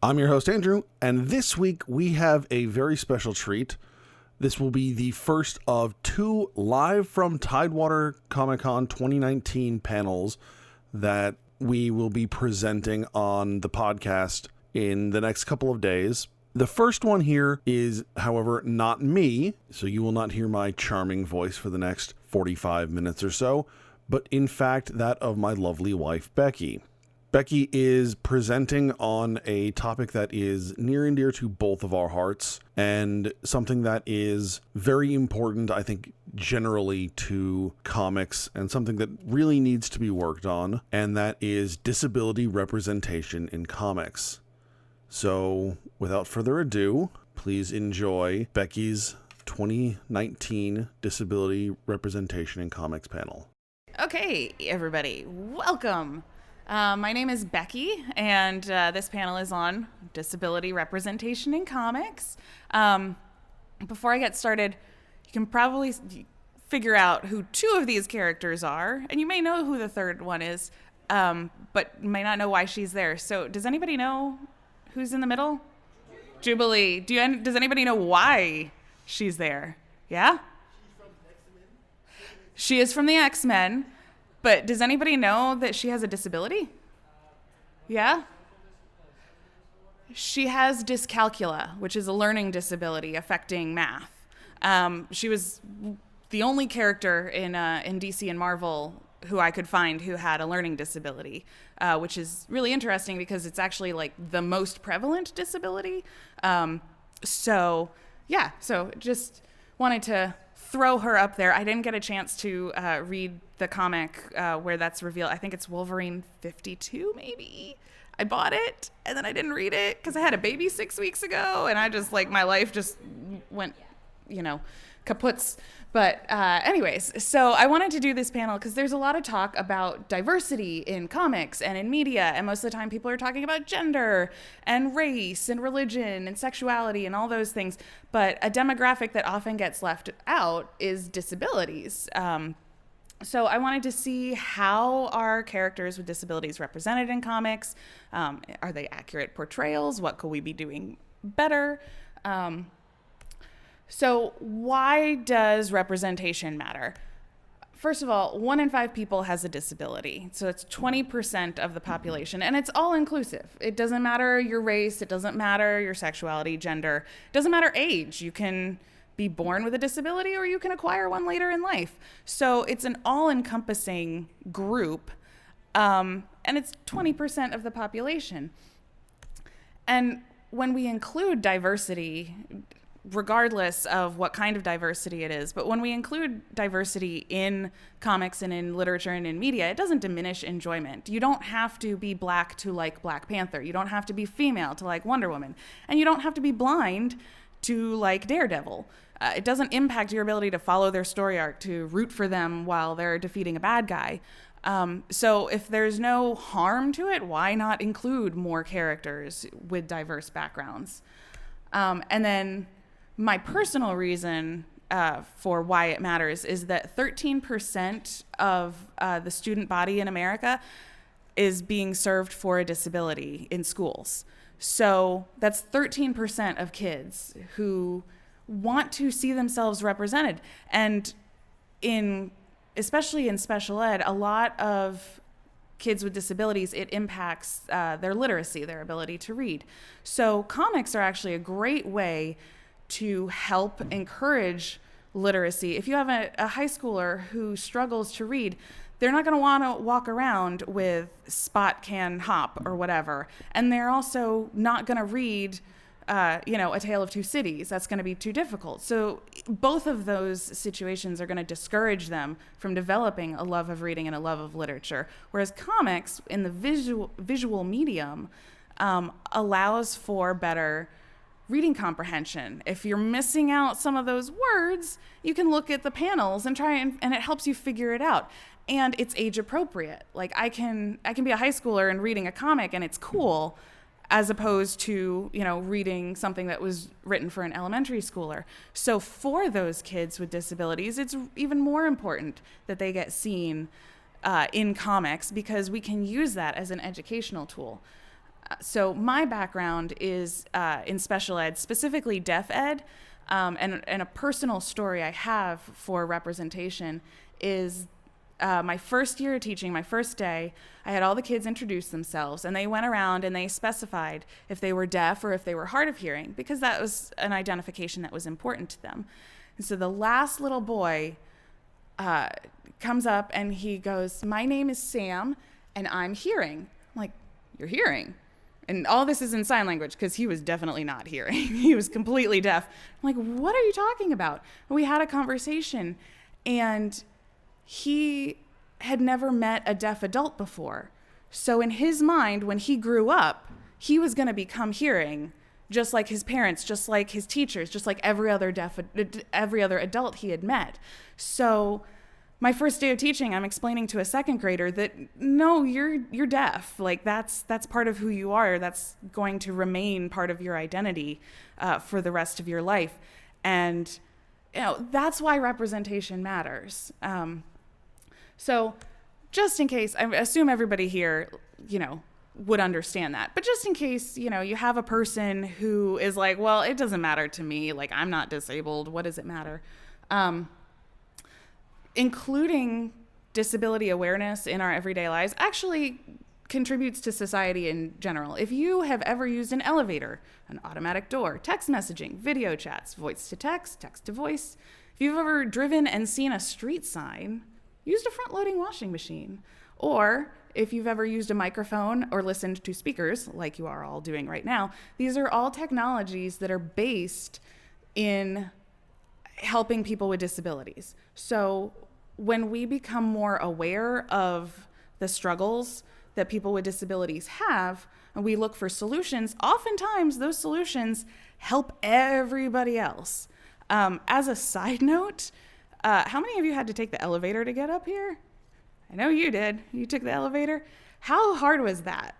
I'm your host, Andrew, and this week we have a very special treat. This will be the first of two live from Tidewater Comic-Con 2019 panels that we will be presenting on the podcast in the next couple of days. The first one here is, however, not me, so you will not hear my charming voice for the next 45 minutes or so, but in fact that of my lovely wife, Becky. Becky is presenting on a topic that is near and dear to both of our hearts and something that is very important, I think, generally to comics and something that really needs to be worked on, and that is disability representation in comics. So, without further ado, please enjoy Becky's 2019 Disability Representation in Comics panel. Okay, everybody, welcome. My name is Becky, and this panel is on disability representation in comics. Before I get started, you can probably figure out who two of these characters are, and you may know who the third one is, but may not know why she's there. So does anybody know who's in the middle? Jubilee. Does anybody know why she's there? Yeah? She is from the X-Men. But does anybody know that she has a disability? Yeah? She has dyscalculia, which is a learning disability affecting math. She was the only character in DC and Marvel who I could find who had a learning disability, which is really interesting because it's actually like the most prevalent disability. So just wanted to throw her up there. I didn't get a chance to read the comic where that's revealed. I think it's Wolverine 52, maybe. I bought it, and then I didn't read it because I had a baby 6 weeks ago, and I just, my life just went, kaputs. But anyways, so I wanted to do this panel because there's a lot of talk about diversity in comics and in media, and most of the time people are talking about gender and race and religion and sexuality and all those things, but a demographic that often gets left out is disabilities. So I wanted to see how are characters with disabilities represented in comics? Are they accurate portrayals? What could we be doing better? So why does representation matter? First of all, 1 in 5 people has a disability. So it's 20% of the population, and it's all inclusive. It doesn't matter your race. It doesn't matter your sexuality, gender. It doesn't matter age. You can be born with a disability or you can acquire one later in life. So it's an all-encompassing group, and it's 20% of the population. And when we include diversity, regardless of what kind of diversity it is, but when we include diversity in comics and in literature and in media, it doesn't diminish enjoyment. You don't have to be black to like Black Panther. You don't have to be female to like Wonder Woman. And you don't have to be blind to like Daredevil. It doesn't impact your ability to follow their story arc, to root for them while they're defeating a bad guy. So if there's no harm to it, why not include more characters with diverse backgrounds? And then my personal reason for why it matters is that 13% of the student body in America is being served for a disability in schools. So that's 13% of kids who want to see themselves represented. And especially in special ed, a lot of kids with disabilities, it impacts their literacy, their ability to read. So comics are actually a great way to help encourage literacy. If you have a high schooler who struggles to read, they're not going to want to walk around with Spot Can Hop or whatever. And they're also not going to read, A Tale of Two Cities. That's going to be too difficult. So both of those situations are going to discourage them from developing a love of reading and a love of literature. Whereas comics in the visual medium allows for better reading comprehension. If you're missing out some of those words, you can look at the panels and try and it helps you figure it out. And it's age appropriate. Like I can be a high schooler and reading a comic and it's cool, as opposed to, reading something that was written for an elementary schooler. So for those kids with disabilities, it's even more important that they get seen in comics because we can use that as an educational tool. So my background is in special ed, specifically deaf ed, and a personal story I have for representation is my first year of teaching, my first day, I had all the kids introduce themselves, and they went around and they specified if they were deaf or if they were hard of hearing, because that was an identification that was important to them. And so the last little boy comes up and he goes, "My name is Sam, and I'm hearing." I'm like, "You're hearing?" And all this is in sign language because he was definitely not hearing. He was completely deaf. I'm like, "What are you talking about?" And we had a conversation, and he had never met a deaf adult before. So in his mind, when he grew up, he was going to become hearing, just like his parents, just like his teachers, just like every other adult he had met. So my first day of teaching, I'm explaining to a second grader that no, you're deaf. Like that's part of who you are. That's going to remain part of your identity for the rest of your life. And that's why representation matters. So just in case, I assume everybody here, would understand that. But just in case, you have a person who is like, well, it doesn't matter to me. Like, I'm not disabled. What does it matter? Including disability awareness in our everyday lives actually contributes to society in general. If you have ever used an elevator, an automatic door, text messaging, video chats, voice to text, text to voice, if you've ever driven and seen a street sign, used a front-loading washing machine, or if you've ever used a microphone or listened to speakers like you are all doing right now, these are all technologies that are based in helping people with disabilities. So when we become more aware of the struggles that people with disabilities have, and we look for solutions, oftentimes those solutions help everybody else. As a side note, how many of you had to take the elevator to get up here? I know you did. You took the elevator. How hard was that?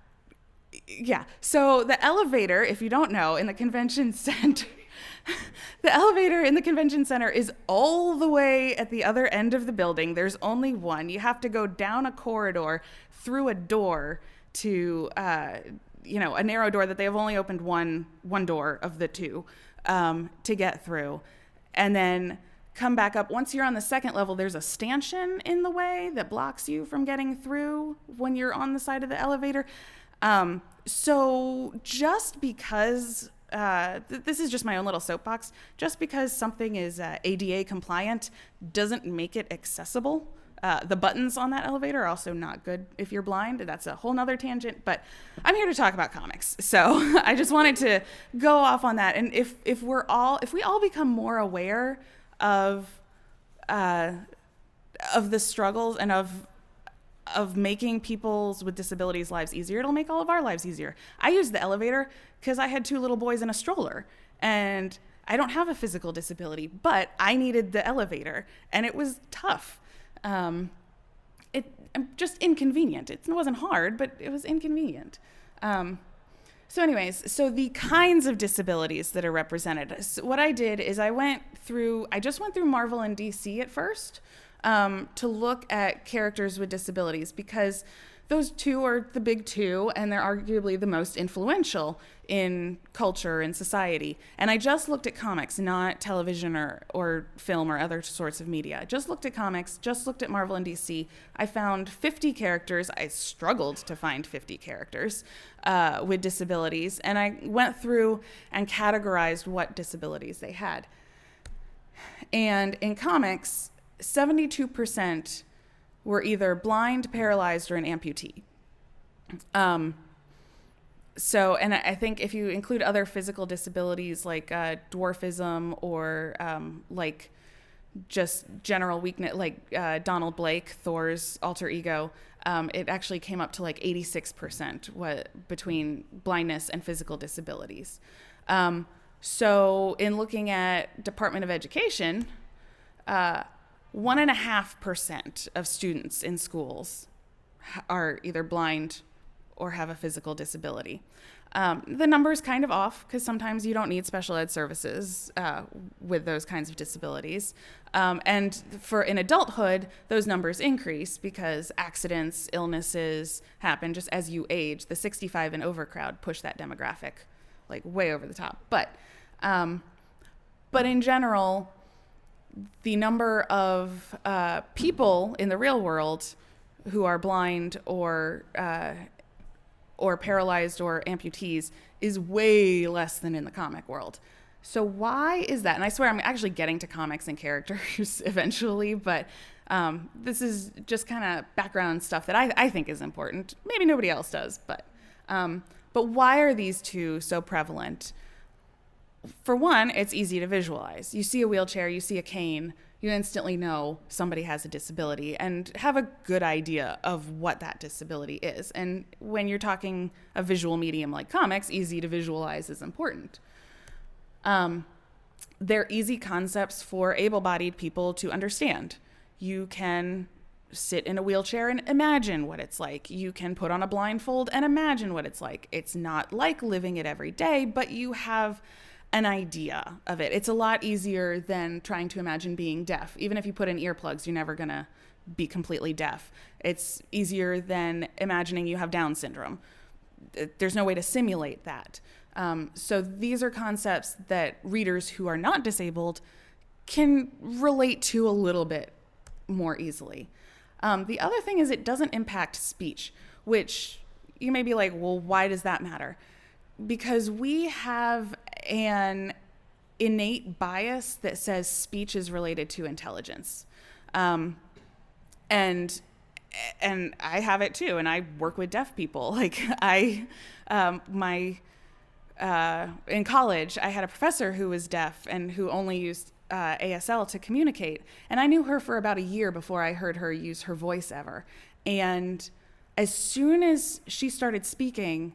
Yeah. So the elevator, if you don't know, in the convention center, the elevator in the convention center is all the way at the other end of the building. There's only one. You have to go down a corridor through a door to, a narrow door that they have only opened one door of the two to get through. And then come back up. Once you're on the second level, there's a stanchion in the way that blocks you from getting through when you're on the side of the elevator. So just because, this is just my own little soapbox, just because something is ADA compliant doesn't make it accessible. The buttons on that elevator are also not good if you're blind. That's a whole nother tangent, but I'm here to talk about comics. So I just wanted to go off on that. And if we all become more aware of the struggles and of making people's with disabilities lives easier, it'll make all of our lives easier. I used the elevator because I had two little boys in a stroller, and I don't have a physical disability, but I needed the elevator, and it was tough. Just inconvenient. It wasn't hard, but it was inconvenient. So the kinds of disabilities that are represented. So what I did is I just went through Marvel and DC at first to look at characters with disabilities, because those two are the big two, and they're arguably the most influential in culture and society. And I just looked at comics, not television or film or other sorts of media. Just looked at comics, just looked at Marvel and DC. I found 50 characters. I struggled to find 50 characters with disabilities. And I went through and categorized what disabilities they had. And in comics, 72% were either blind, paralyzed, or an amputee. And I think if you include other physical disabilities like dwarfism or like just general weakness, like Donald Blake, Thor's alter ego, it actually came up to like 86% between blindness and physical disabilities. So in looking at Department of Education, 1.5% of students in schools are either blind or have a physical disability. The number's kind of off because sometimes you don't need special ed services with those kinds of disabilities. And in adulthood, those numbers increase because accidents, illnesses happen just as you age. The 65 and over crowd push that demographic like way over the top. But in general, the number of people in the real world who are blind or paralyzed or amputees is way less than in the comic world. So why is that? And I swear I'm actually getting to comics and characters eventually, but this is just kind of background stuff that I think is important. Maybe nobody else does, but why are these two so prevalent? For one, it's easy to visualize. You see a wheelchair, you see a cane, you instantly know somebody has a disability and have a good idea of what that disability is. And when you're talking a visual medium like comics, easy to visualize is important. They're easy concepts for able-bodied people to understand. You can sit in a wheelchair and imagine what it's like. You can put on a blindfold and imagine what it's like. It's not like living it every day, but you have an idea of it. It's a lot easier than trying to imagine being deaf. Even if you put in earplugs, you're never going to be completely deaf. It's easier than imagining you have Down syndrome. There's no way to simulate that. So these are concepts that readers who are not disabled can relate to a little bit more easily. The other thing is it doesn't impact speech, which you may be like, well, why does that matter? Because we have an innate bias that says speech is related to intelligence. And I have it too, and I work with deaf people. Like in college, I had a professor who was deaf and who only used ASL to communicate. And I knew her for about a year before I heard her use her voice ever. And as soon as she started speaking,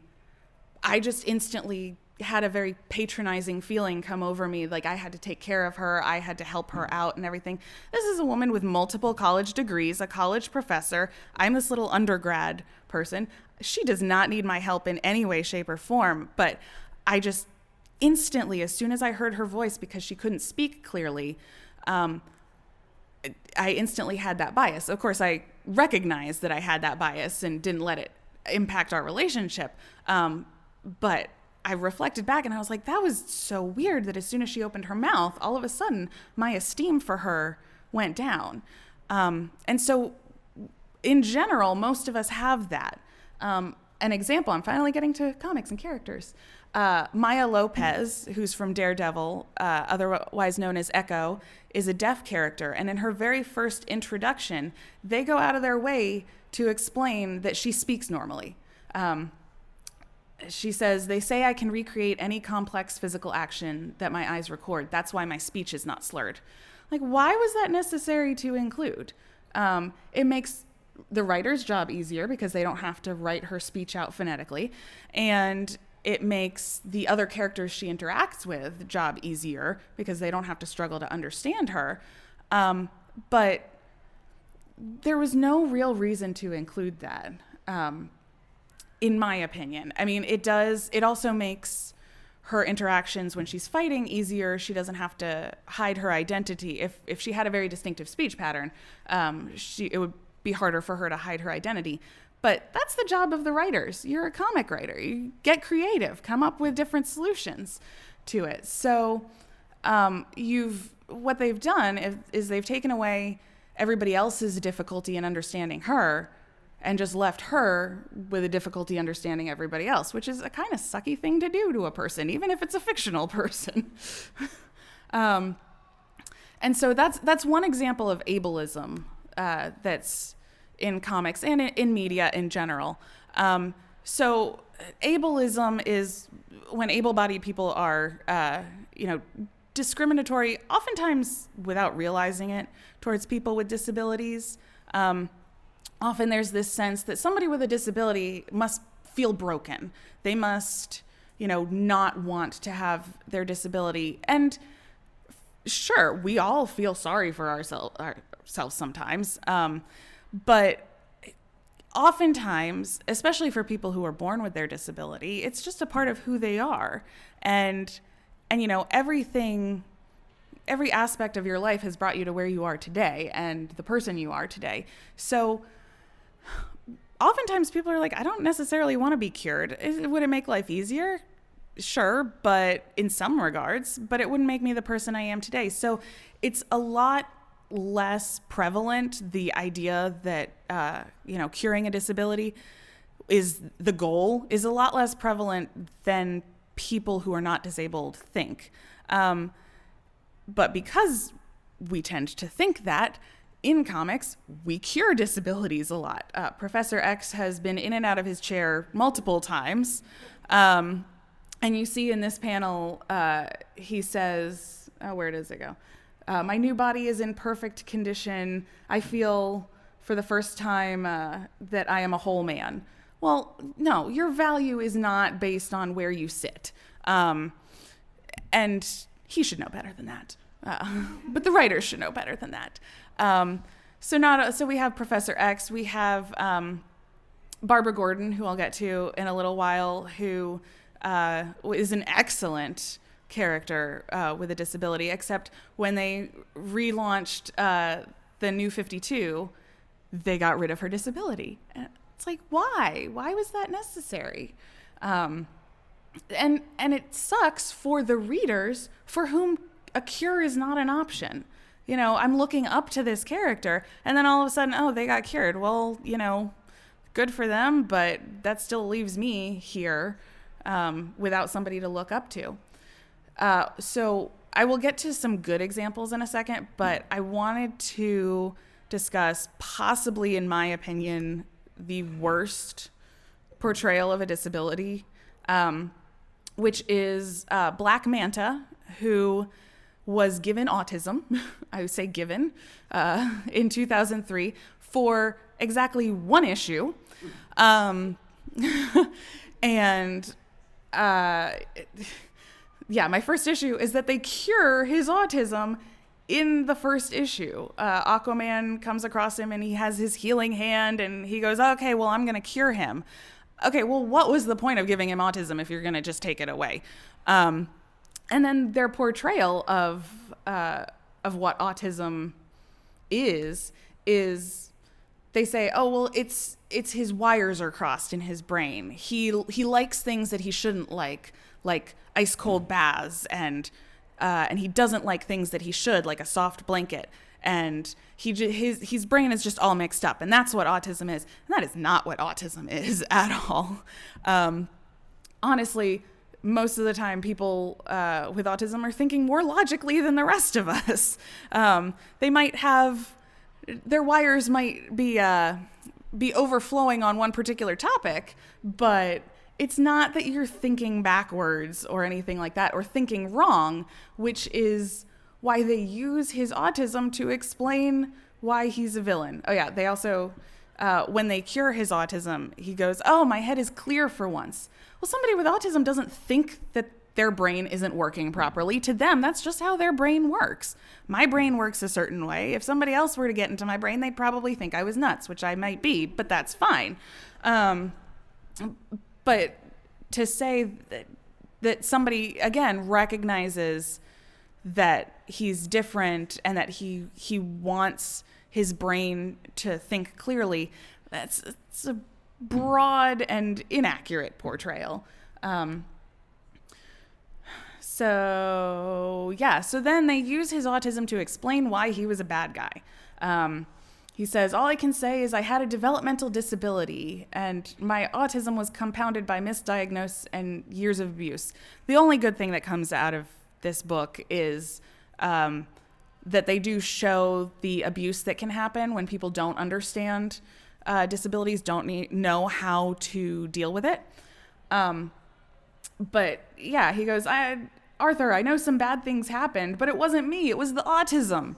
I just instantly had a very patronizing feeling come over me. Like I had to take care of her. I had to help her out and everything. This is a woman with multiple college degrees, a college professor. I'm this little undergrad person. She does not need my help in any way, shape, or form. But I just instantly, as soon as I heard her voice, because she couldn't speak clearly, I instantly had that bias. Of course, I recognized that I had that bias and didn't let it impact our relationship. But I reflected back and I was like, that was so weird that as soon as she opened her mouth, all of a sudden my esteem for her went down. And so in general, most of us have that. An example, I'm finally getting to comics and characters. Maya Lopez, who's from Daredevil, otherwise known as Echo, is a deaf character. And in her very first introduction, they go out of their way to explain that she speaks normally. She says, "They say I can recreate any complex physical action that my eyes record. That's why my speech is not slurred." Like, why was that necessary to include? It makes the writer's job easier because they don't have to write her speech out phonetically. And it makes the other characters she interacts with job easier because they don't have to struggle to understand her. But there was no real reason to include that. In my opinion. I mean, it also makes her interactions when she's fighting easier. She doesn't have to hide her identity. If she had a very distinctive speech pattern, it would be harder for her to hide her identity. But that's the job of the writers. You're a comic writer. You get creative, come up with different solutions to it. So what they've done is they've taken away everybody else's difficulty in understanding her and just left her with a difficulty understanding everybody else, which is a kind of sucky thing to do to a person, even if it's a fictional person. And so that's one example of ableism that's in comics and in media in general. So ableism is when able-bodied people are, discriminatory, oftentimes without realizing it, towards people with disabilities. Often there's this sense that somebody with a disability must feel broken. They must, not want to have their disability. And sure, we all feel sorry for ourselves sometimes. But oftentimes, especially for people who are born with their disability, it's just a part of who they are. And every aspect of your life has brought you to where you are today and the person you are today. So oftentimes people are like, I don't necessarily want to be cured. Would it make life easier? Sure, but in some regards, but it wouldn't make me the person I am today. So it's a lot less prevalent, the idea that, curing a disability is the goal, is a lot less prevalent than people who are not disabled think. But because we tend to think that, in comics, we cure disabilities a lot. Professor X has been in and out of his chair multiple times. And you see in this panel, he says, where does it go? My new body is in perfect condition. I feel for the first time that I am a whole man. Well, no, your value is not based on where you sit. And he should know better than that. But the writers should know better than that. So we have Professor X. We have Barbara Gordon, who I'll get to in a little while, who is an excellent character with a disability, except when they relaunched the New 52, they got rid of her disability. And it's like, why? Why was that necessary? And it sucks for the readers for whom a cure is not an option. I'm looking up to this character, and then all of a sudden, oh, they got cured. Well, good for them, but that still leaves me here without somebody to look up to. So I will get to some good examples in a second, but I wanted to discuss, possibly in my opinion, the worst portrayal of a disability, which is Black Manta, who was given autism, I would say given, in 2003 for exactly one issue. My first issue is that they cure his autism in the first issue. Aquaman comes across him and he has his healing hand and he goes, okay, well, I'm going to cure him. Okay, well, what was the point of giving him autism if you're going to just take it away? And then their portrayal of what autism is they say, oh, well, it's his wires are crossed in his brain. He likes things that he shouldn't like ice cold baths, and he doesn't like things that he should, like a soft blanket. And his brain is just all mixed up, and that's what autism is. And that is not what autism is at all. Honestly, most of the time, people with autism are thinking more logically than the rest of us. They might have, their wires might be overflowing on one particular topic, but it's not that you're thinking backwards or anything like that, or thinking wrong, which is why they use his autism to explain why he's a villain. Oh yeah, they also, when they cure his autism, he goes, oh, my head is clear for once. Well, somebody with autism doesn't think that their brain isn't working properly. To them, that's just how their brain works. My brain works a certain way. If somebody else were to get into my brain, they'd probably think I was nuts, which I might be, but that's fine. But to say that somebody, again, recognizes that he's different and that he wants his brain to think clearly, it's a broad and inaccurate portrayal. So then they use his autism to explain why he was a bad guy. He says, all I can say is I had a developmental disability and my autism was compounded by misdiagnosis and years of abuse. The only good thing that comes out of this book is that they do show the abuse that can happen when people don't understand disabilities, don't know how to deal with it. But yeah, he goes, Arthur, I know some bad things happened, but it wasn't me, it was the autism.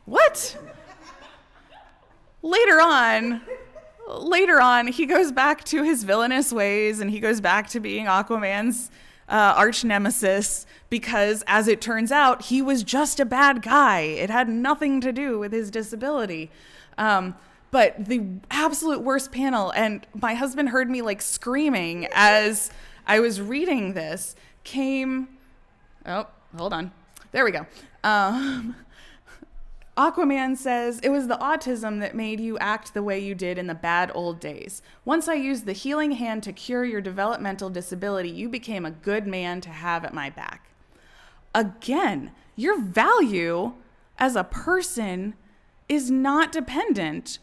What? Later on, he goes back to his villainous ways and he goes back to being Aquaman's arch nemesis because, as it turns out, he was just a bad guy. It had nothing to do with his disability. But the absolute worst panel, and my husband heard me like screaming as I was reading this, came. Oh, hold on. There we go. Aquaman says, "It was the autism that made you act the way you did in the bad old days. Once I used the healing hand to cure your developmental disability, you became a good man to have at my back." Again, your value as a person is not dependent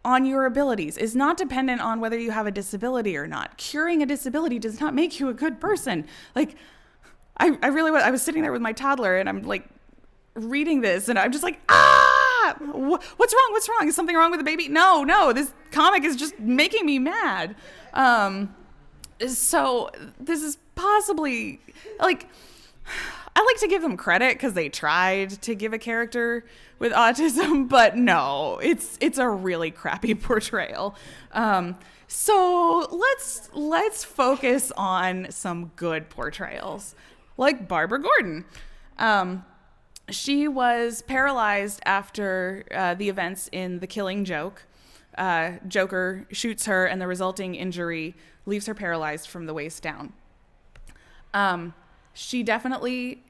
on your abilities, is not dependent on whether you have a disability or not. Curing a disability does not make you a good person. Like, I was sitting there with my toddler and I'm like reading this and I'm just like, what's wrong? What's wrong? Is something wrong with the baby? No, this comic is just making me mad. So this is possibly like, I like to give them credit because they tried to give a character with autism, but no, it's a really crappy portrayal. So let's focus on some good portrayals, like Barbara Gordon. She was paralyzed after the events in The Killing Joke. Joker shoots her, and the resulting injury leaves her paralyzed from the waist down. She definitely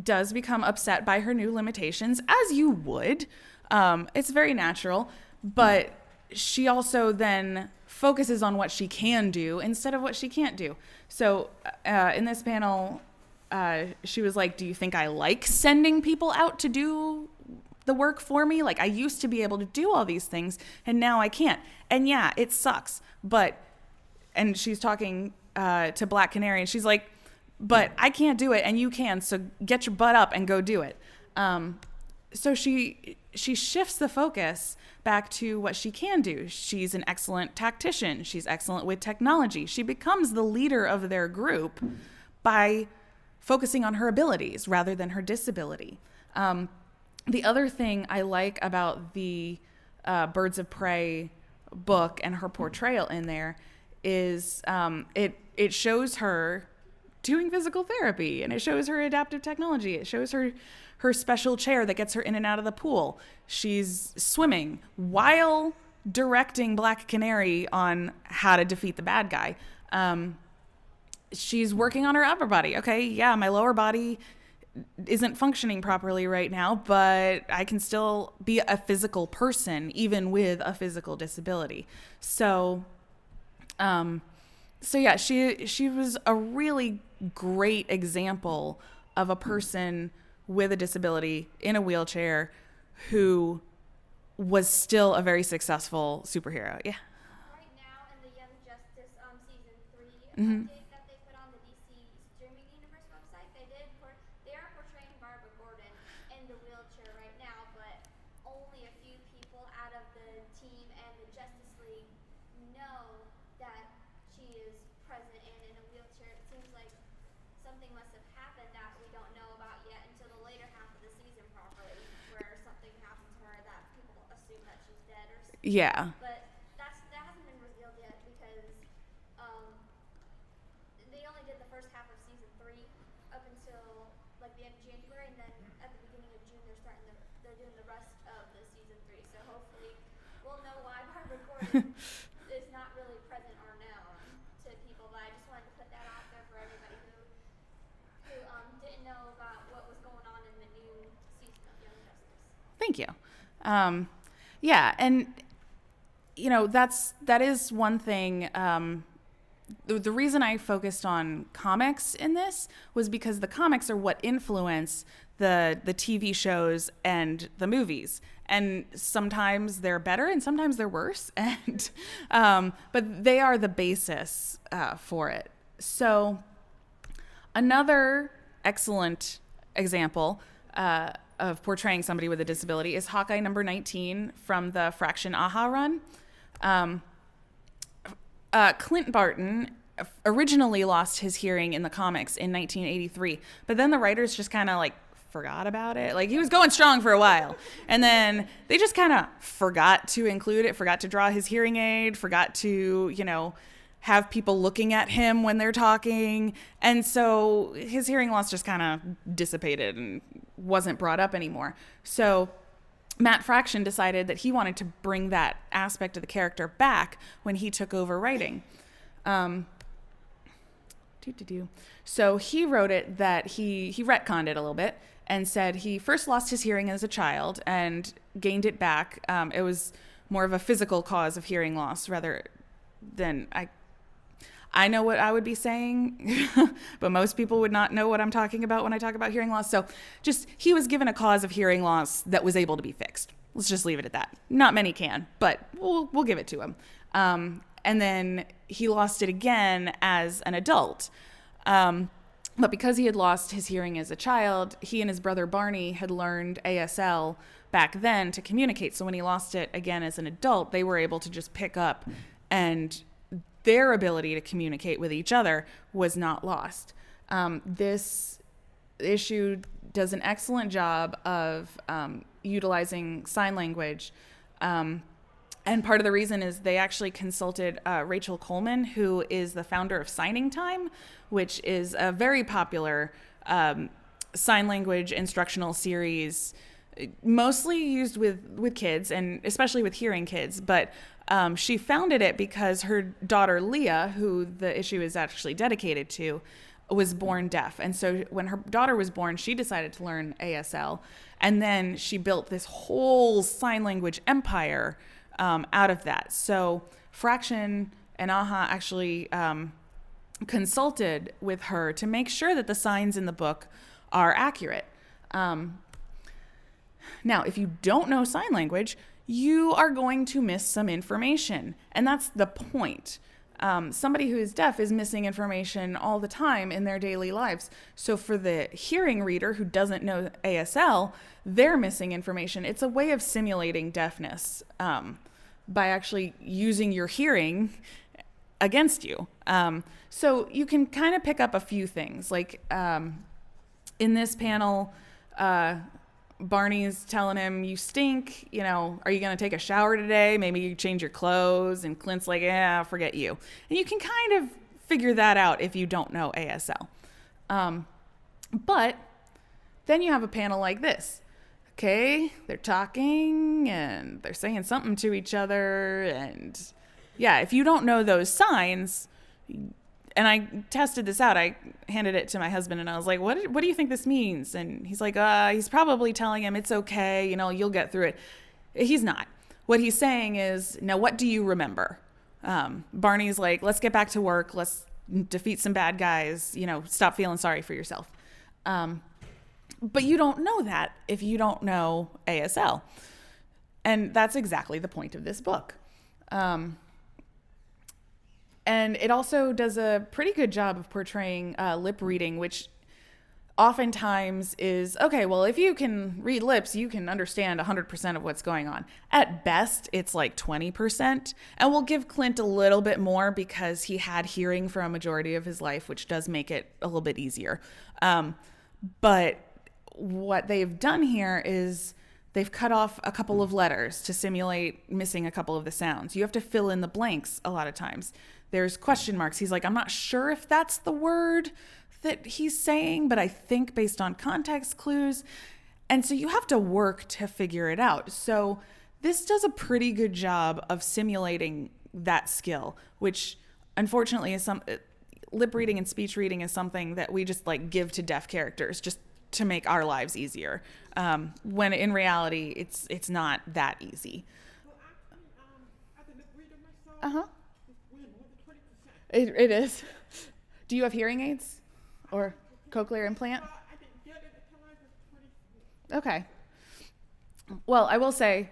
does become upset by her new limitations, as you would. It's very natural, but she also then focuses on what she can do instead of what she can't do. So in this panel, she was like, "Do you think I like sending people out to do the work for me? Like, I used to be able to do all these things, and now I can't. And yeah, it sucks. But," and she's talking to Black Canary, and she's like, "But I can't do it, and you can, so get your butt up and go do it." So she shifts the focus back to what she can do. She's an excellent tactician. She's excellent with technology. She becomes the leader of their group by focusing on her abilities rather than her disability. The other thing I like about the Birds of Prey book and her portrayal in there is it shows her doing physical therapy, and it shows her adaptive technology. It shows her special chair that gets her in and out of the pool. She's swimming while directing Black Canary on how to defeat the bad guy. She's working on her upper body. Okay, yeah, my lower body isn't functioning properly right now, but I can still be a physical person even with a physical disability. So yeah, she was a really great example of a person with a disability in a wheelchair who was still a very successful superhero. Yeah. Right now in the Young Justice season 3 Mm-hmm. update that they put on the DC streaming universe website, they are portraying Barbara Gordon in the wheelchair right now, but only a few people out of the team and the Justice League know that she is present and in a wheelchair. It seems like something must have happened that we don't know about yet until the later half of the season properly, where something happened to her that people assume that she's dead or something. Yeah. But that hasn't been revealed yet because they only did the first half of season 3 up until like the end of January, and then at the beginning of June they're doing the rest of the season 3. So hopefully we'll know why Barbara Gordon is not really present or known to people. But I just wanted to put that out there for everybody who didn't know about what was going on in the new season of Young Justice. Thank you. Yeah, and you know, that is one thing. The reason I focused on comics in this was because the comics are what influence the TV shows and the movies. And sometimes they're better and sometimes they're worse. And but they are the basis for it. So another excellent example of portraying somebody with a disability is Hawkeye number 19 from the Fraction AHA run. Clint Barton originally lost his hearing in the comics in 1983, but then the writers just kind of like forgot about it. Like, he was going strong for a while, and then they just kind of forgot to include it, forgot to draw his hearing aid, forgot to, you know, have people looking at him when they're talking. And so his hearing loss just kind of dissipated and wasn't brought up anymore. So Matt Fraction decided that he wanted to bring that aspect of the character back when he took over writing. So he wrote it that he retconned it a little bit and said he first lost his hearing as a child and gained it back. It was more of a physical cause of hearing loss rather than I know what I would be saying, but most people would not know what I'm talking about when I talk about hearing loss. So just he was given a cause of hearing loss that was able to be fixed. Let's just leave it at that. Not many can, but we'll give it to him. And then he lost it again as an adult. But because he had lost his hearing as a child, he and his brother Barney had learned ASL back then to communicate. So when he lost it again as an adult, they were able to just pick up, and their ability to communicate with each other was not lost. This issue does an excellent job of utilizing sign language. And part of the reason is they actually consulted Rachel Coleman, who is the founder of Signing Time, which is a very popular sign language instructional series, mostly used with kids, and especially with hearing kids. But she founded it because her daughter Leah, who the issue is actually dedicated to, was born deaf. And so when her daughter was born, she decided to learn ASL. And then she built this whole sign language empire out of that. So Fraction and AHA actually consulted with her to make sure that the signs in the book are accurate. Now, if you don't know sign language, you are going to miss some information. And that's the point. Somebody who is deaf is missing information all the time in their daily lives. So for the hearing reader who doesn't know ASL, they're missing information. It's a way of simulating deafness by actually using your hearing against you. So you can kind of pick up a few things. Like in this panel, Barney's telling him, you stink, are you going to take a shower today? Maybe you change your clothes. And Clint's like, yeah, forget you. And you can kind of figure that out if you don't know ASL. But then you have a panel like this. Okay, they're talking and they're saying something to each other. And yeah, if you don't know those signs, and I tested this out, I handed it to my husband and I was like, what do you think this means? And he's like, he's probably telling him it's okay, you'll get through it. He's not. What he's saying is, now what do you remember? Barney's like, let's get back to work. Let's defeat some bad guys, stop feeling sorry for yourself. But you don't know that if you don't know ASL. And that's exactly the point of this book. And it also does a pretty good job of portraying lip reading, which oftentimes is, okay, well, if you can read lips, you can understand 100% of what's going on. At best, it's like 20%. And we'll give Clint a little bit more because he had hearing for a majority of his life, which does make it a little bit easier. But what they've done here is they've cut off a couple of letters to simulate missing a couple of the sounds. You have to fill in the blanks a lot of times. There's question marks. He's like, I'm not sure if that's the word that he's saying, but I think based on context clues. And so you have to work to figure it out. So this does a pretty good job of simulating that skill, which unfortunately is lip reading and speech reading is something that we just give to deaf characters just to make our lives easier. When in reality, it's not that easy. Well, actually, as a lip reader myself, we're more than 20%. It is. Do you have hearing aids or cochlear implant? I didn't get it until I was 23. Okay. Well, I will say,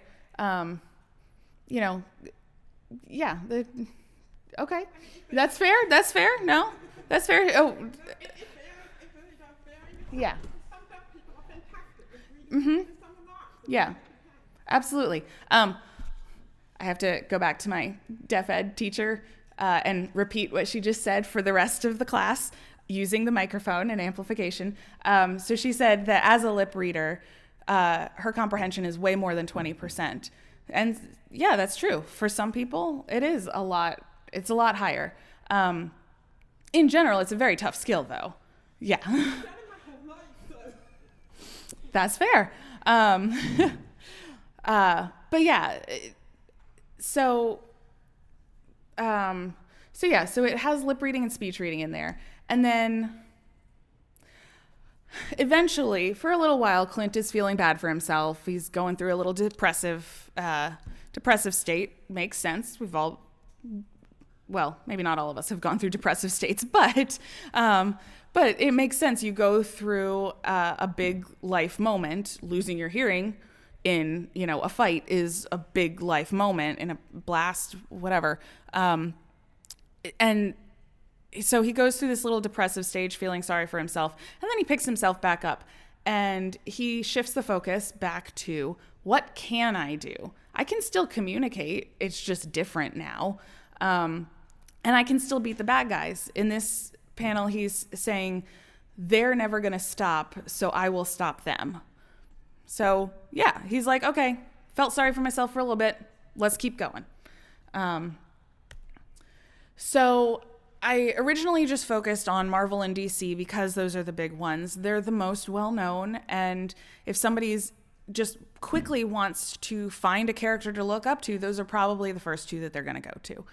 okay. That's fair. That's fair. No, that's fair. Oh, It really does vary. yeah. Some deaf people are fantastic with reading, and some are not. Yeah, absolutely. I have to go back to my deaf ed teacher and repeat what she just said for the rest of the class using the microphone and amplification. So she said that as a lip reader, her comprehension is way more than 20%. And yeah, that's true. For some people, it is a lot. It's a lot higher. In general, it's a very tough skill, though. Yeah. I've done it my whole life, so. That's fair. But yeah, so it has lip reading and speech reading in there. And then eventually, for a little while, Clint is feeling bad for himself. He's going through a little depressive state. Makes sense. We've all, well, maybe not all of us have gone through depressive states, but it makes sense. You go through a big life moment. Losing your hearing in, a fight is a big life moment, in a blast, whatever. And so he goes through this little depressive stage, feeling sorry for himself, and then he picks himself back up and he shifts the focus back to, what can I do? I can still communicate. It's just different now. And I can still beat the bad guys. In this panel, he's saying, they're never going to stop, so I will stop them. So yeah, he's like, okay, felt sorry for myself for a little bit. Let's keep going. So I originally just focused on Marvel and DC because those are the big ones. They're the most well-known, and if somebody's just quickly wants to find a character to look up to, those are probably the first two that they're going to go to.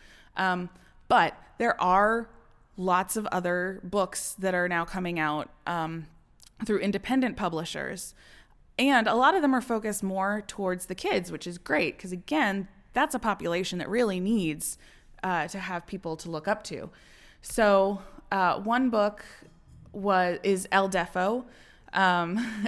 But there are lots of other books that are now coming out through independent publishers, and a lot of them are focused more towards the kids, which is great because, again, that's a population that really needs to have people to look up to. So one book is El Defo.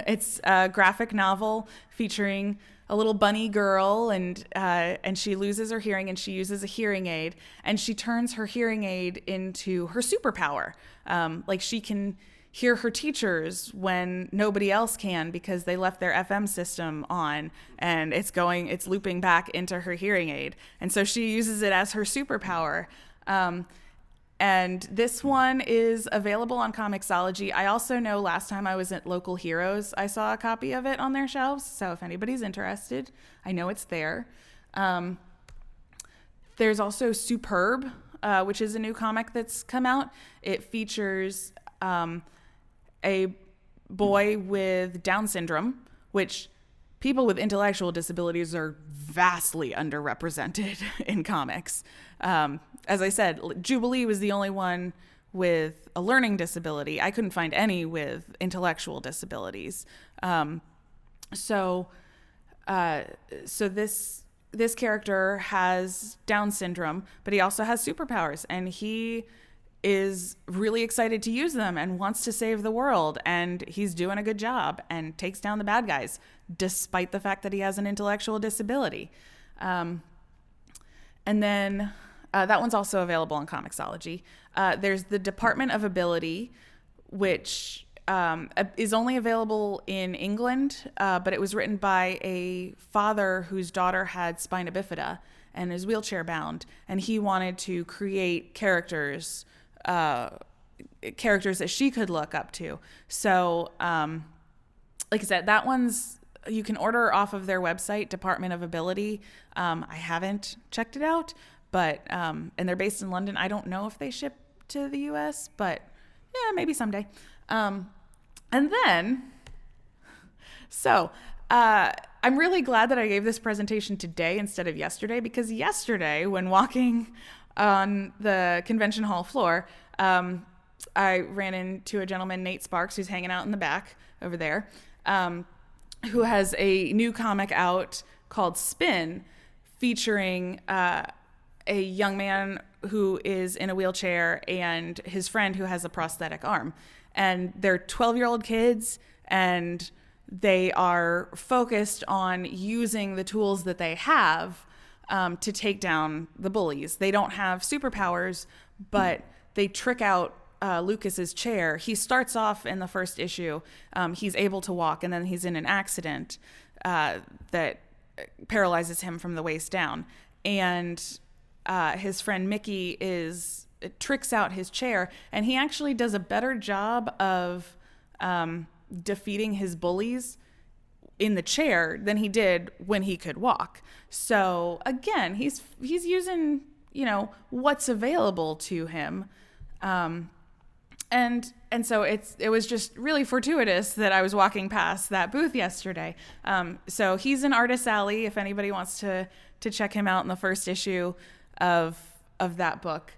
It's a graphic novel featuring a little bunny girl, and she loses her hearing, and she uses a hearing aid, and she turns her hearing aid into her superpower. Like, she can hear her teachers when nobody else can because they left their FM system on, and it's looping back into her hearing aid. And so she uses it as her superpower. And this one is available on Comixology. I also know last time I was at Local Heroes, I saw a copy of it on their shelves. So if anybody's interested, I know it's there. There's also Superb, which is a new comic that's come out. It features a boy with Down syndrome, which people with intellectual disabilities are vastly underrepresented in comics. As I said, Jubilee was the only one with a learning disability. I couldn't find any with intellectual disabilities. So this character has Down syndrome, but he also has superpowers, and he is really excited to use them and wants to save the world, and he's doing a good job and takes down the bad guys despite the fact that he has an intellectual disability. And then that one's also available on Comixology. There's the Department of Ability, which is only available in England, but it was written by a father whose daughter had spina bifida and is wheelchair bound, and he wanted to create characters that she could look up to. So, like I said, that one's, you can order off of their website, Department of Ability. I haven't checked it out, but, and they're based in London. I don't know if they ship to the US, but yeah, maybe someday. And then, I'm really glad that I gave this presentation today instead of yesterday, because yesterday, when walking on the convention hall floor, I ran into a gentleman, Nate Sparks, who's hanging out in the back over there, who has a new comic out called Spin, featuring a young man who is in a wheelchair and his friend who has a prosthetic arm. And they're 12-year-old kids, and they are focused on using the tools that they have to take down the bullies. They don't have superpowers, but they trick out Lucas's chair. He starts off in the first issue, he's able to walk, and then he's in an accident that paralyzes him from the waist down. And his friend Mickey tricks out his chair, and he actually does a better job of defeating his bullies in the chair than he did when he could walk. So again, he's using, what's available to him. And so it was just really fortuitous that I was walking past that booth yesterday. So he's in Artist Alley if anybody wants to check him out in the first issue of that book.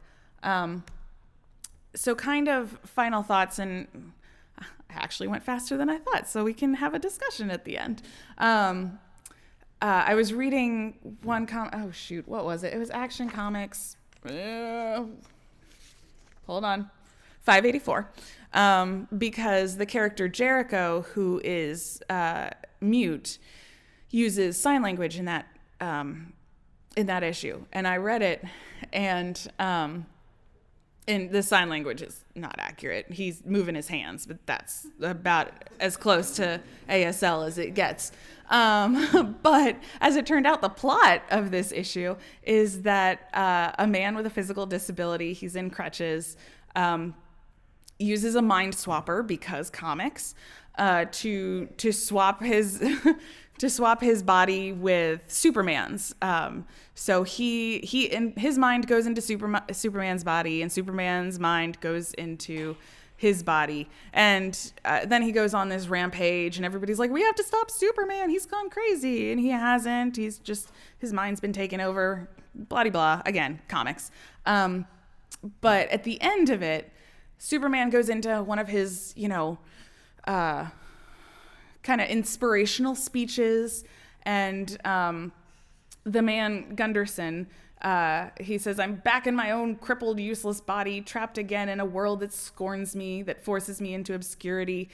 So kind of final thoughts, and I actually went faster than I thought, so we can have a discussion at the end. I was reading one what was it? It was Action Comics. Hold on. 584. Because the character Jericho, who is mute, uses sign language in that issue. And I read it, and the sign language is not accurate. He's moving his hands, but that's about as close to ASL as it gets. But as it turned out, the plot of this issue is that a man with a physical disability, he's in crutches, uses a mind swapper, because comics, to swap his to swap his body with Superman's. So his mind goes into Superman's body, and Superman's mind goes into his body. And then he goes on this rampage, and everybody's like, we have to stop Superman. He's gone crazy. And he hasn't. His mind's been taken over, blah, blah, again, comics. But at the end of it, Superman goes into one of his, kind of inspirational speeches, and the man Gunderson, he says, I'm back in my own crippled, useless body, trapped again in a world that scorns me, that forces me into obscurity.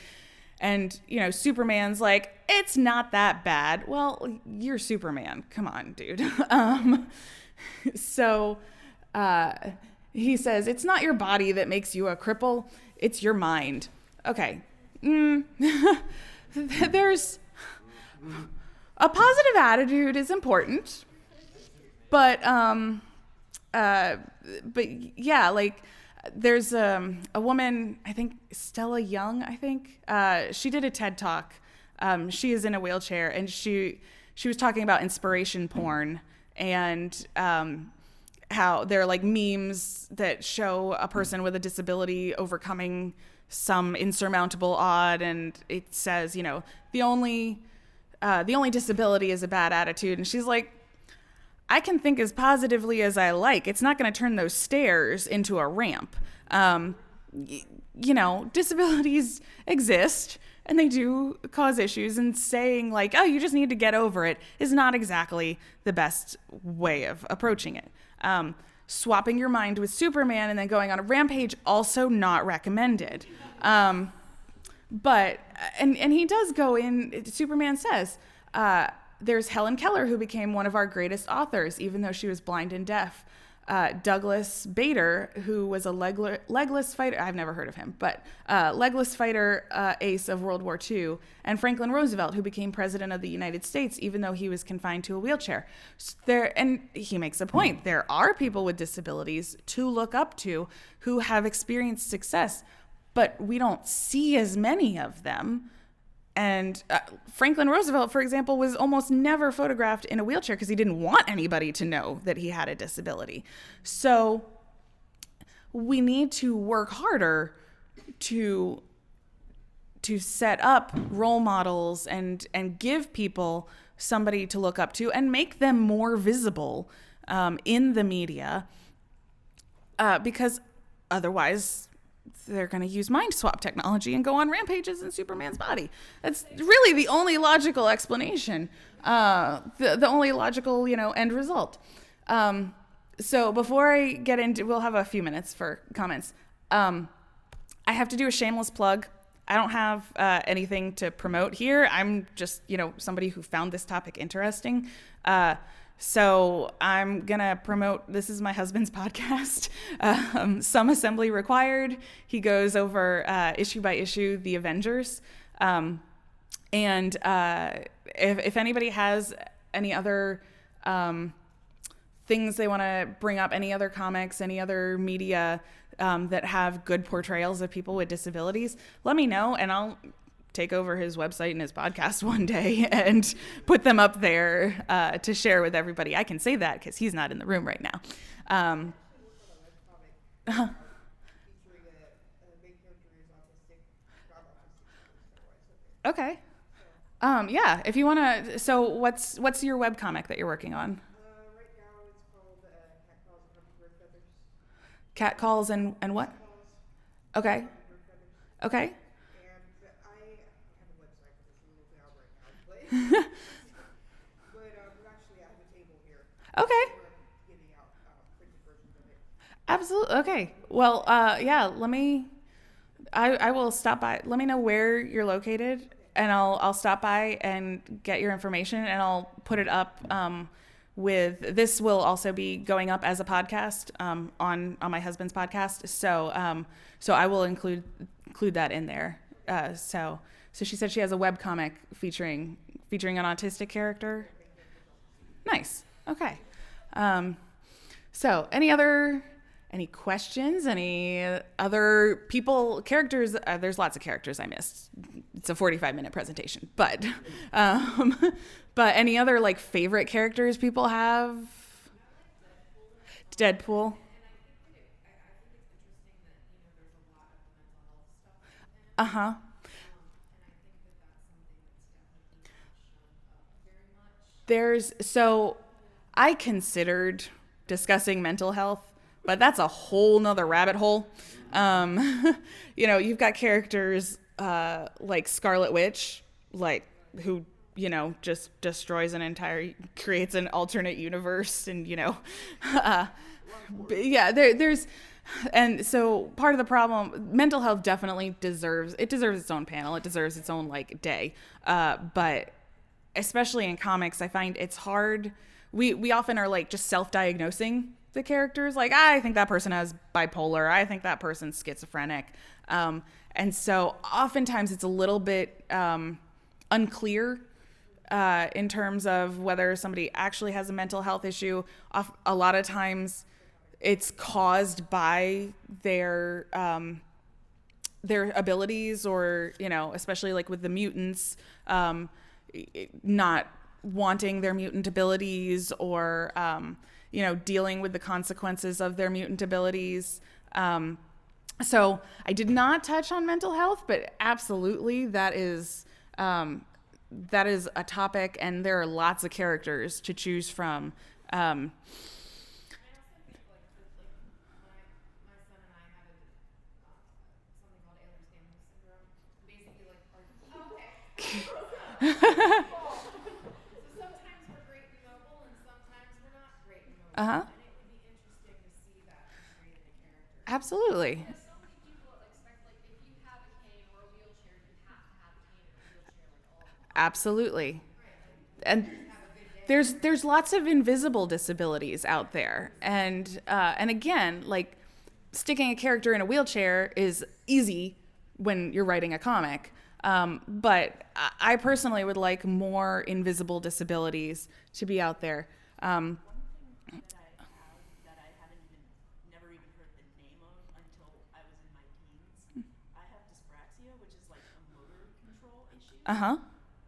And, Superman's like, it's not that bad. Well, you're Superman. Come on, dude. So he says, it's not your body that makes you a cripple. It's your mind. Okay. There's a positive attitude is important, but yeah, like there's a woman, I think Stella Young, she did a TED Talk. She is in a wheelchair, and she was talking about inspiration porn, and how there are like memes that show a person with a disability overcoming some insurmountable odd, and it says, the only disability is a bad attitude. And she's like, I can think as positively as I like. It's not going to turn those stairs into a ramp. Disabilities exist, and they do cause issues, and saying like, oh, you just need to get over it is not exactly the best way of approaching it. Swapping your mind with Superman and then going on a rampage, also not recommended. But he does go in, Superman says, there's Helen Keller, who became one of our greatest authors, even though she was blind and deaf. Douglas Bader, who was a legless fighter, I've never heard of him, but legless fighter ace of World War II, and Franklin Roosevelt, who became president of the United States, even though he was confined to a wheelchair. And he makes a point. There are people with disabilities to look up to who have experienced success, but we don't see as many of them. And Franklin Roosevelt, for example, was almost never photographed in a wheelchair because he didn't want anybody to know that he had a disability. So we need to work harder to set up role models and give people somebody to look up to and make them more visible in the media, because otherwise they're going to use mind swap technology and go on rampages in Superman's body. That's really the only logical explanation, the only logical, end result. So before I get into, we'll have a few minutes for comments. I have to do a shameless plug. I don't have anything to promote here. I'm just, somebody who found this topic interesting. So I'm going to promote, this is my husband's podcast, Some Assembly Required. He goes over issue by issue, The Avengers. And if anybody has any other things they want to bring up, any other comics, any other media that have good portrayals of people with disabilities, let me know, and I'll take over his website and his podcast one day and put them up there to share with everybody. I can say that because he's not in the room right now. Okay. Yeah, if you want to, so what's your webcomic that you're working on? Right now it's called Cat Calls and Hummingbird Feathers. Cat calls and what? Calls, Okay. Hummingbird Feathers. Okay. And I have a website, but it's a little down right now. But actually I have a table here. Okay. We're getting out printed versions of it. Absolutely. Okay. Well, yeah, I will stop by. Let me know where you're located, and I'll stop by and get your information, and I'll put it up. This will also be going up as a podcast on my husband's podcast. So I will include that in there. So she said she has a webcomic featuring an autistic character. Nice. Okay. So any questions? Any other characters? There's lots of characters I missed. It's a 45-minute presentation, but any other like favorite characters people have? Deadpool. Uh-huh. I considered discussing mental health, but that's a whole nother rabbit hole. You've got characters like Scarlet Witch, who just destroys creates an alternate universe, and there's. And so part of the problem, mental health definitely deserves its own panel. It deserves its own day. But especially in comics, I find it's hard. We often are just self-diagnosing the characters. I think that person has bipolar. I think that person's schizophrenic. And so oftentimes it's a little bit unclear in terms of whether somebody actually has a mental health issue. A lot of times it's caused by their abilities, or especially with the mutants, not wanting their mutant abilities, or dealing with the consequences of their mutant abilities. So I did not touch on mental health, but absolutely that is a topic, and there are lots of characters to choose from. So sometimes we're great and noble, and sometimes we're not great and noble. Uh-huh. And it would be interesting to see that portrayed in a character. Absolutely. So many people expect, if you have a cane or a wheelchair, you have to have a cane or a wheelchair, all of them. Absolutely. And there's lots of invisible disabilities out there. And again, sticking a character in a wheelchair is easy when you're writing a comic. But I personally would like more invisible disabilities to be out there. One thing that I haven't never even heard the name of until I was in my teens. I have dyspraxia, which is a motor control issue. Uh-huh.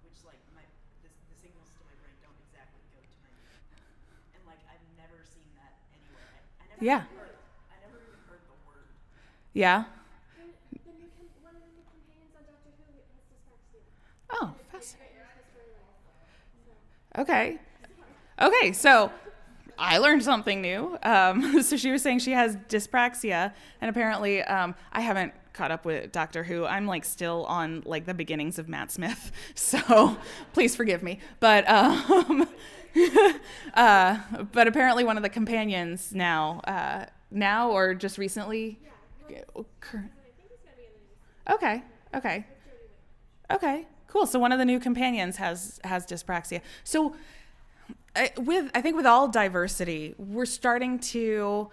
Which the signals to my brain don't exactly go to my brain. And I've never seen that anywhere. I never even heard the word. Yeah. One of the new companions on Doctor Who has dyslexia. Oh, fascinating. Okay, so I learned something new. So she was saying she has dyspraxia, and apparently I haven't caught up with Doctor Who. I'm still on the beginnings of Matt Smith, so please forgive me. But but apparently one of the companions now or just recently. Okay. Cool. So one of the new companions has dyspraxia. So I think with all diversity, we're starting to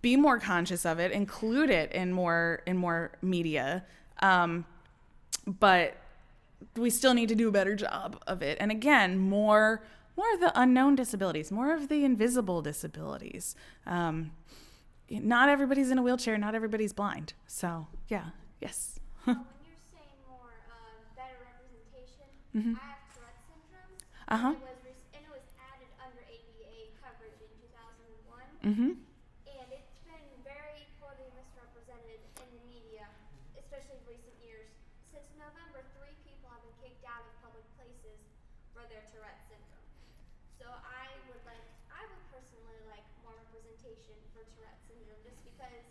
be more conscious of it, include it in more media. But we still need to do a better job of it. And again, more of the unknown disabilities, more of the invisible disabilities. Not everybody's in a wheelchair, not everybody's blind. So yeah, yes. When you're saying more better representation, Mm-hmm. I have Tourette syndrome. Uh-huh. And it was added under ADA coverage in 2001. Mm-hmm. And it's been very poorly misrepresented in the media, especially in recent years. Since November, 3 people have been places for their Tourette syndrome. So I would personally like more representation for Tourette syndrome, just because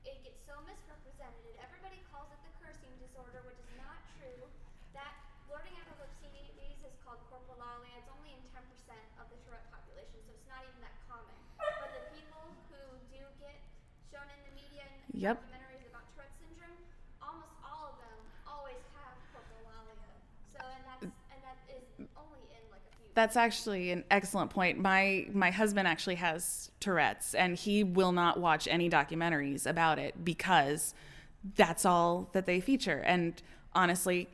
it gets so misrepresented. Everybody calls it the cursing disorder, which is not true. That blurting out of obscenities is called corporalia. It's only in 10% of the Tourette population, so it's not even that common. But the people who do get shown in the media and Yep. documentaries about Tourette syndrome, almost all of them always have corporalia. So and that is only in like a few. That's actually an excellent point. My husband actually has Tourette's, and he will not watch any documentaries about it because that's all that they feature. And honestly,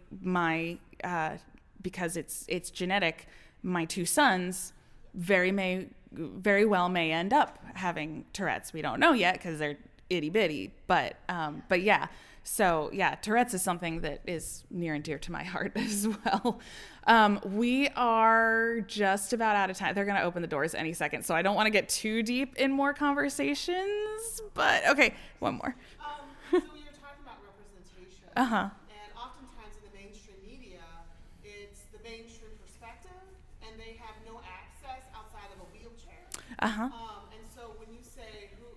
because it's genetic, my two sons very well may end up having Tourette's. We don't know yet because they're itty bitty, but yeah. So yeah, Tourette's is something that is near and dear to my heart as well. We are just about out of time. They're going to open the doors any second, so I don't want to get too deep in more conversations, but okay, one more. So you're talking about representation. Uh-huh. And oftentimes in the mainstream media, it's the mainstream perspective, and they have no access outside of a wheelchair. Uh-huh. And so when you say who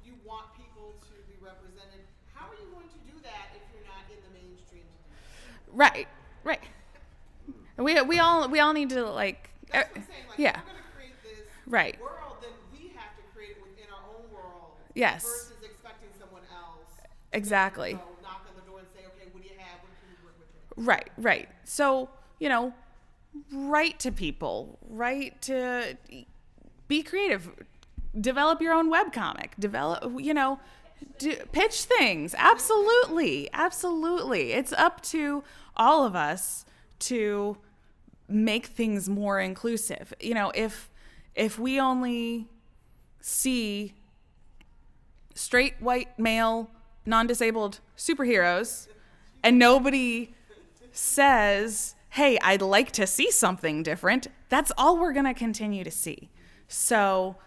you want people to be represented, how are you going to do that if you're not in the mainstream to do that? Right. We all need to like. That's what I'm saying. Like, yeah. if we're going to create this Right. world, then we have to create it within our own world. Yes. Versus expecting someone else. Exactly. To knock on the door and say, okay, what do you have? What can we work with? Right. So, write to people, write to be creative, develop your own webcomic, pitch things. Absolutely. It's up to all of us to make things more inclusive. If we only see straight white male non-disabled superheroes and nobody says, hey, I'd like to see something different, that's all we're going to continue to see. So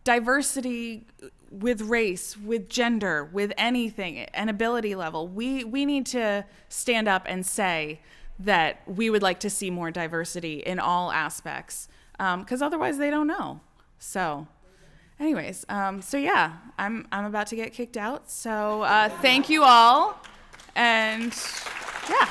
diversity with race, with gender, with anything, an ability level, we need to stand up and say that we would like to see more diversity in all aspects, because otherwise they don't know. So anyways, so yeah, I'm about to get kicked out. So thank you all. And yeah.